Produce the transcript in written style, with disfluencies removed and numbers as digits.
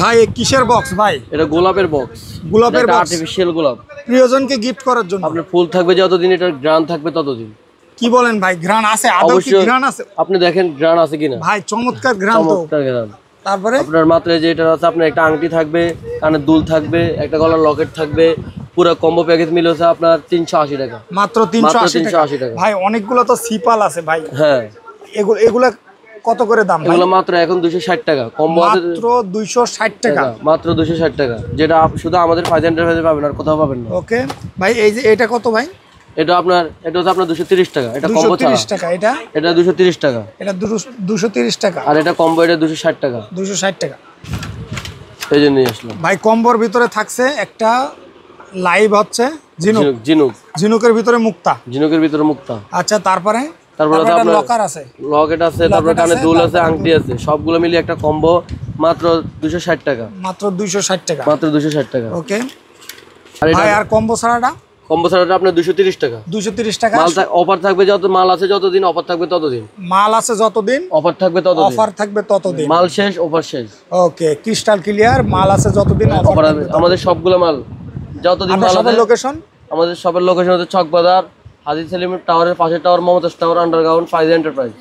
ভাই কিসের বক্স ভাই? এটা গোলাপের বক্স, গোলাপের বক্স, আর্টিফিশিয়াল গোলাপ। প্রিয়জনকে গিফট করার জন্য। আপনার ফুল থাকবে যতদিন, এটার গ্রান থাকবে ততদিন। কি বলেন ভাই, ঘ্রাণ আছে? আদৌ কি ঘ্রাণ আছে? আপনি দেখেন গ্রান আছে কিনা। ভাই চমৎকার ঘ্রাণ তো। চমৎকার গ্রান। তারপরে আপনার মাত্র যে এটা আছে, আপনার একটা আংটি থাকবে, কানের দুল থাকবে, একটা গলার লকেট থাকবে, পুরো কম্বো প্যাকেজ মিলে হচ্ছে আপনার 380 টাকা। মাত্র 380 টাকা। ভাই অনেকগুলো তো সিপাল আছে ভাই। হ্যাঁ, এগুলা কত করে দাম ভাই? এগুলো মাত্র এখন 260 টাকা কম্বো আছে। মাত্র 260 টাকা। মাত্র 260 টাকা, যেটা শুধু আমাদের ফাইজ এন্টারপ্রাইজে পাবেন, আর কোথাও পাবেন না। ওকে ভাই, এই যে এটা কত ভাই? এটা হচ্ছে আপনার 230 টাকা। এটা কম্বো 230 টাকা। এটা 230 টাকা। এটা 230 টাকা। আর এটা কম্বো, এটা 260 টাকা। 260 টাকা। এই জন্য নিয়ে আসলাম ভাই। কম্বোর ভিতরে থাকছে একটা লাইভ হচ্ছে ঝিনুকের ভিতরে মুক্তা। আচ্ছা, তারপরে আপনার লকার আছে, লকেট আছে, তারপরে কানে দুল আছে, আংটি আছে, সবগুলো মিলিয়ে একটা কম্বো মাত্র 260 টাকা। মাত্র 260 টাকা। মাত্র 260 টাকা। ওকে ভাই। আর কম্বো ছাড়াটা আপনার 230 টাকা। 230 টাকা। মাল অফার থাকবে, মাল আছে যতদিন, অফার থাকবে ততদিন। মাল আছে যতদিন, অফার থাকবে ততদিন। অফার থাকবে ততদিন। মাল শেষ, অফার শেষ। ওকে, ক্রিস্টাল ক্লিয়ার। মাল আছে যতদিন, অফার থাকবে। আমাদের সবগুলো মাল যতদিন। আমাদের লোকেশন, আমাদের সবের লোকেশন হচ্ছে চকবাজার, হাজী সেলিম টাওয়ারের পাশে tower, Mumtaz tower, underground, Faiz enterprise.